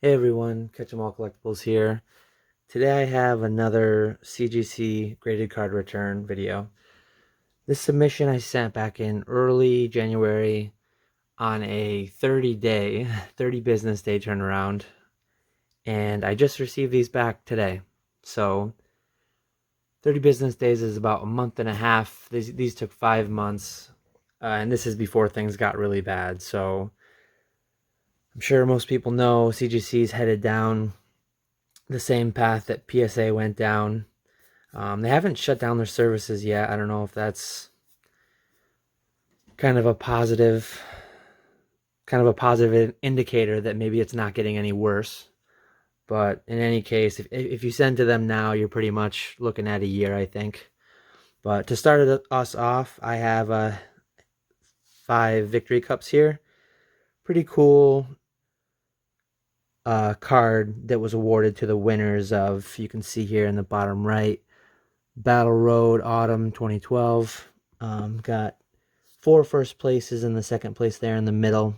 Hey everyone, Catch 'em All Collectibles here. Today I have another CGC graded card return video. This submission I sent back in early January on a 30 business day turnaround, and I just received these back today. So 30 business days is about a month and a half. These took 5 months, and this is before things got really bad. So I'm sure most people know CGC's headed down the same path that PSA went down. They haven't shut down their services yet. I don't know if that's kind of a positive, indicator that maybe it's not getting any worse. But in any case, if you send to them now, you're pretty much looking at a year, I think. But to start us off, I have 5 victory cups here. Pretty cool card that was awarded to the winners of, you can see here in the bottom right, Battle Road Autumn 2012. Got 4 first places and the second place there in the middle.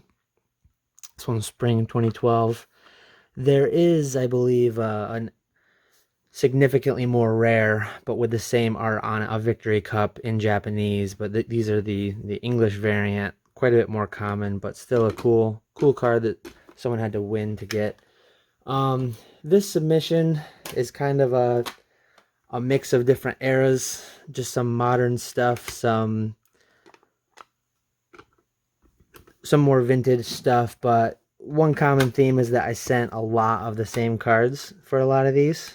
This one's Spring 2012. There is, I believe, a significantly more rare, but with the same art on it, a Victory Cup in Japanese. But these are the English variant, quite a bit more common, but still a cool card that someone had to win to get. This submission is kind of a mix of different eras, just some modern stuff, some more vintage stuff, but one common theme is that I sent a lot of the same cards for a lot of these.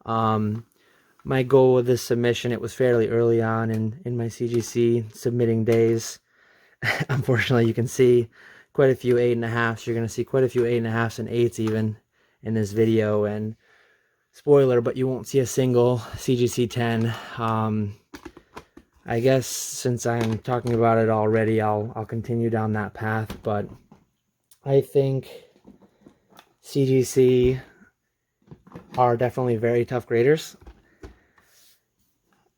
My goal with this submission, it was fairly early on in my CGC submitting days. Unfortunately, you can see quite a few 8.5s. You're going to see quite a few 8.5s and 8s even in this video. And spoiler, but you won't see a single CGC 10. I guess since I'm talking about it already, I'll continue down that path. But I think CGC are definitely very tough graders.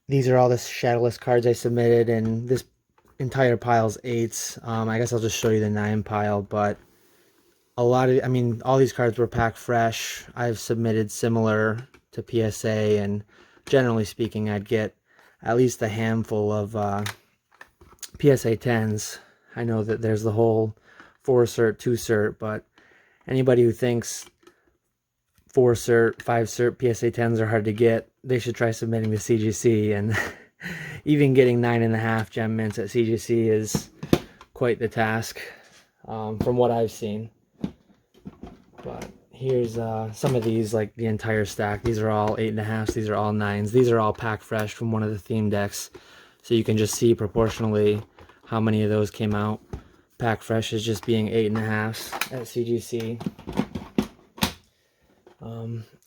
These are all the shadowless cards I submitted, and this entire pile's 8s. I guess I'll just show you the 9 pile, but all these cards were packed fresh. I've submitted similar to PSA, and generally speaking, I'd get at least a handful of PSA 10s. I know that there's the whole 4 cert, 2 cert, but anybody who thinks 4 cert, 5 cert PSA 10s are hard to get, they should try submitting to CGC. And even getting 9.5 gem mints at CGC is quite the task, from what I've seen. But here's some of these, like the entire stack. These are all 8.5s, these are all 9s. These are all pack fresh from one of the theme decks, so you can just see proportionally how many of those came out. Pack fresh is just being 8.5s at CGC.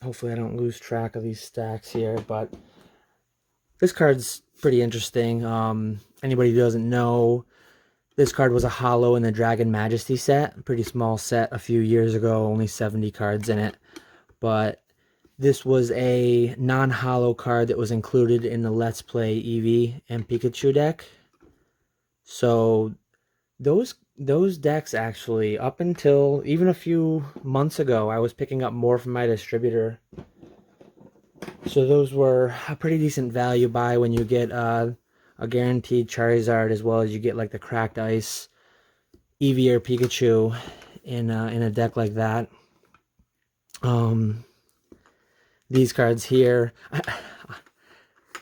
Hopefully I don't lose track of these stacks here, but this card's pretty interesting. Anybody who doesn't know, this card was a holo in the Dragon Majesty set. Pretty small set a few years ago, only 70 cards in it. But this was a non-holo card that was included in the Let's Play Eevee and Pikachu deck. So those decks actually, up until even a few months ago, I was picking up more from my distributor. So those were a pretty decent value buy when you get a guaranteed Charizard, as well as you get like the cracked ice Eevee or Pikachu in a deck like that. These cards here,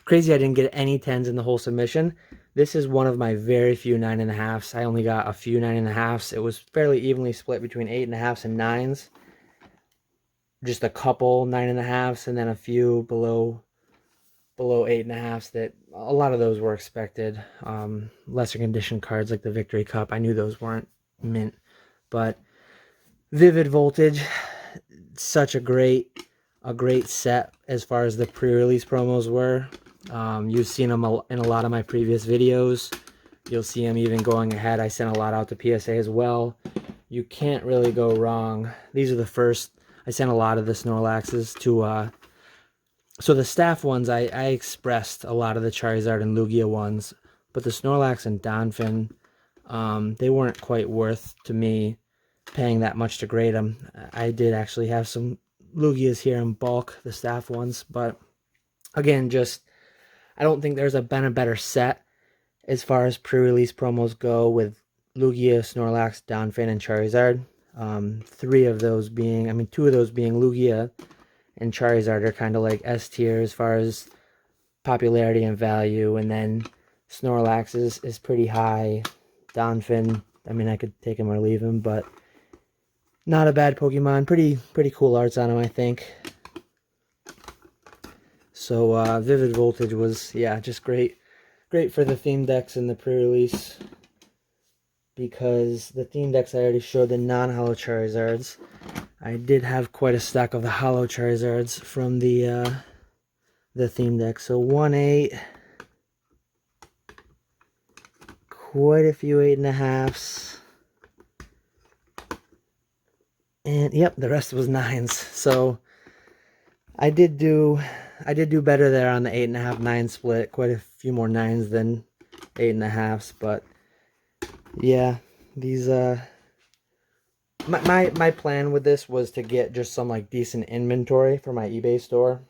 crazy I didn't get any 10s in the whole submission. This is one of my very few 9.5s. I only got a few 9.5s. It was fairly evenly split between 8.5s and 9s. Just a couple 9.5s, and then a few below 8.5s that a lot of those were expected. Lesser condition cards like the Victory Cup, I knew those weren't mint. But Vivid Voltage, such a great set as far as the pre-release promos were. You've seen them in a lot of my previous videos. You'll see them even going ahead. I sent a lot out to PSA as well. You can't really go wrong. These are the first. I sent a lot of the Snorlaxes to so the staff ones, I expressed a lot of the Charizard and Lugia ones, but the Snorlax and Donphin, they weren't quite worth to me paying that much to grade them. I did actually have some Lugias here in bulk, the staff ones, but again, just I don't think there's been a better set as far as pre-release promos go with Lugia, Snorlax, Donphan, and Charizard. Three of those being, I mean, two of those being Lugia and Charizard are kind of like S tier as far as popularity and value, and then Snorlax is pretty high. Donphan, I mean, I could take him or leave him, but not a bad Pokemon. Pretty cool arts on him, I think. So Vivid Voltage was, yeah, just great. Great for the theme decks in the pre-release, because the theme decks I already showed the non-holo Charizards. I did have quite a stack of the holo Charizards from the theme deck. So 1-8, quite a few 8.5s, and yep, the rest was 9s. So I did do better there on the 8.5-9 split. Quite a few more 9s than 8.5s, but yeah, these my plan with this was to get just some like decent inventory for my eBay store.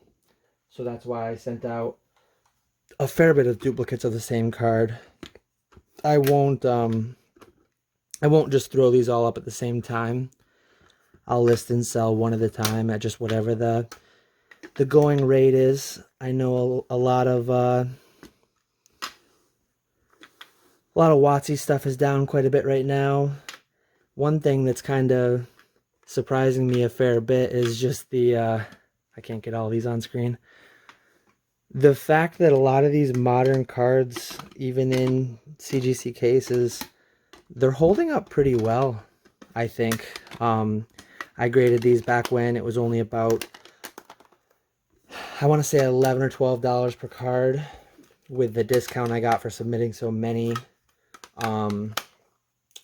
So that's why I sent out a fair bit of duplicates of the same card. I won't just throw these all up at the same time. I'll list and sell one at a time at just whatever the going rate is. I know a lot of WotC stuff is down quite a bit right now. One thing that's kind of surprising me a fair bit is just the I can't get all these on screen. The fact that a lot of these modern cards, even in CGC cases, they're holding up pretty well, I think. I graded these back when it was only about, I want to say $11 or $12 per card with the discount I got for submitting so many.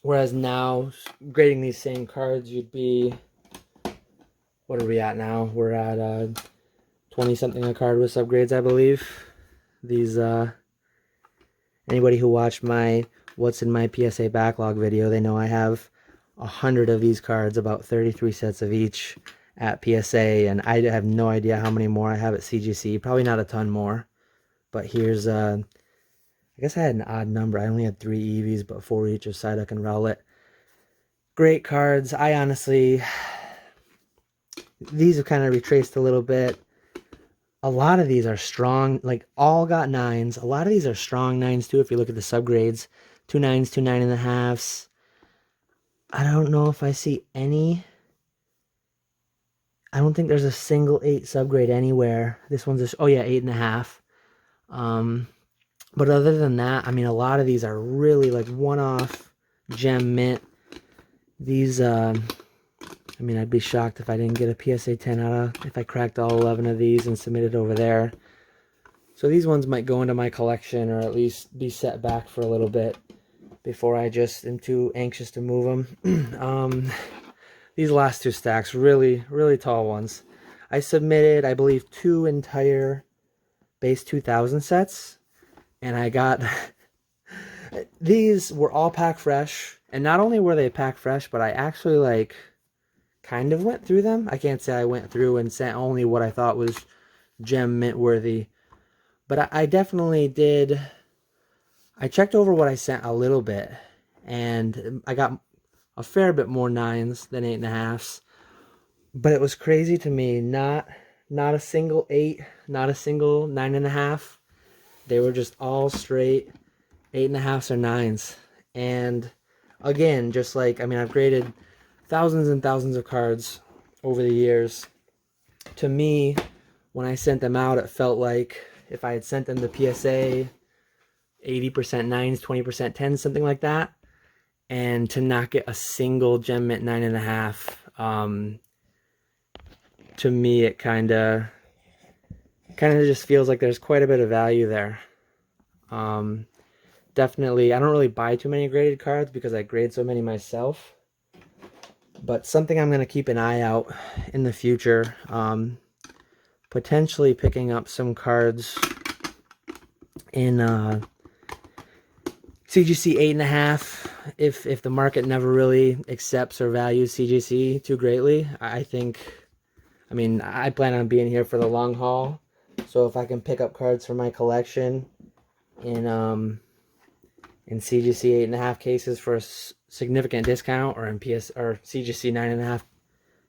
Whereas now, grading these same cards, you'd be, what are we at now? We're at 20-something a card with subgrades, I believe. These, anybody who watched my What's in My PSA Backlog video, they know I have 100 of these cards, about 33 sets of each at PSA, and I have no idea how many more I have at CGC. Probably not a ton more, but here's, I guess I had an odd number. I only had 3 EVs, but 4 each of Psyduck and Rowlet. Great cards. I honestly, these have kind of retraced a little bit. A lot of these are strong, like all got 9s. A lot of these are strong 9s too if you look at the subgrades. 2 9s, 2 9.5s. I don't know if I see any. I don't think there's a single 8 subgrade anywhere. This one's just, oh yeah, 8.5. But other than that, I mean, a lot of these are really like one-off gem mint. These, I mean, I'd be shocked if I didn't get a PSA 10 out of, if I cracked all 11 of these and submitted over there. So these ones might go into my collection, or at least be set back for a little bit before I just am too anxious to move them. These last 2 stacks, really, really tall ones. I submitted, I believe, 2 entire base 2000 sets, and I got, these were all pack fresh, and not only were they pack fresh, but I actually, like, kind of went through them. I can't say I went through and sent only what I thought was gem mint worthy, but I definitely did. I checked over what I sent a little bit, and I got a fair bit more 9s than 8.5s. But it was crazy to me, not a single 8, not a single 9.5. They were just all straight 8.5s or 9s. And again, just like, I mean, I've graded thousands and thousands of cards over the years. To me, when I sent them out, it felt like if I had sent them to PSA, 80% 9s, 20% 10s, something like that, and to not get a single gem mint 9.5, to me it kind of just feels like there's quite a bit of value there. Definitely, I don't really buy too many graded cards because I grade so many myself, but something I'm going to keep an eye out in the future. Potentially picking up some cards in CGC 8.5 if the market never really accepts or values CGC too greatly, I think, I mean, I plan on being here for the long haul. So if I can pick up cards for my collection in CGC 8.5 cases for a significant discount, or in CGC 9.5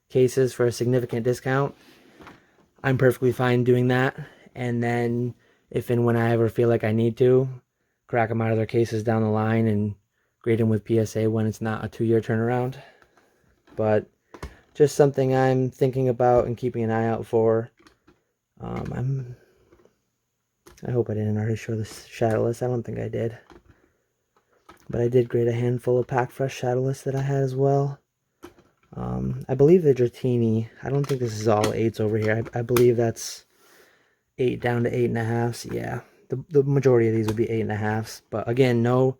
cases for a significant discount, I'm perfectly fine doing that. And then if and when I ever feel like I need to, crack them out of their cases down the line and grade them with PSA when it's not a 2-year turnaround. But just something I'm thinking about and keeping an eye out for. I hope I didn't already show this Shadowless. I don't think I did. But I did grade a handful of Pack Fresh Shadowless that I had as well. I believe the Dratini, I don't think this is all 8s over here. I believe that's 8 down to 8.5s. Yeah, the majority of these would be 8.5s. But again, no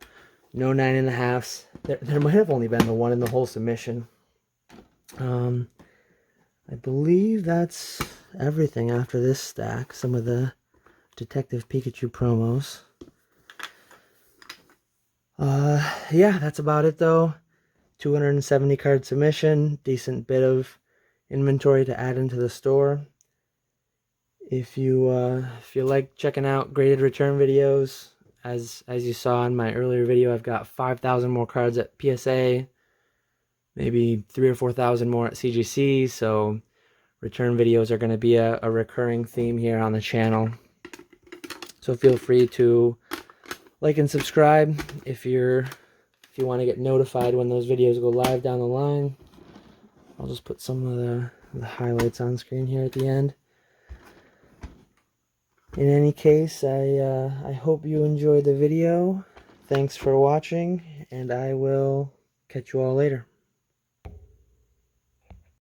9.5s. There might have only been the one in the whole submission. I believe that's everything after this stack. Some of the Detective Pikachu promos. Yeah, that's about it though. 270 card submission, decent bit of inventory to add into the store. If you like checking out graded return videos, as you saw in my earlier video, I've got 5,000 more cards at PSA, maybe 3,000 or 4,000 more at CGC. So return videos are going to be a recurring theme here on the channel. So feel free to like and subscribe if you want to get notified when those videos go live down the line. I'll just put some of the highlights on screen here at the end. In any case, I hope you enjoyed the video. Thanks for watching, and I will catch you all later.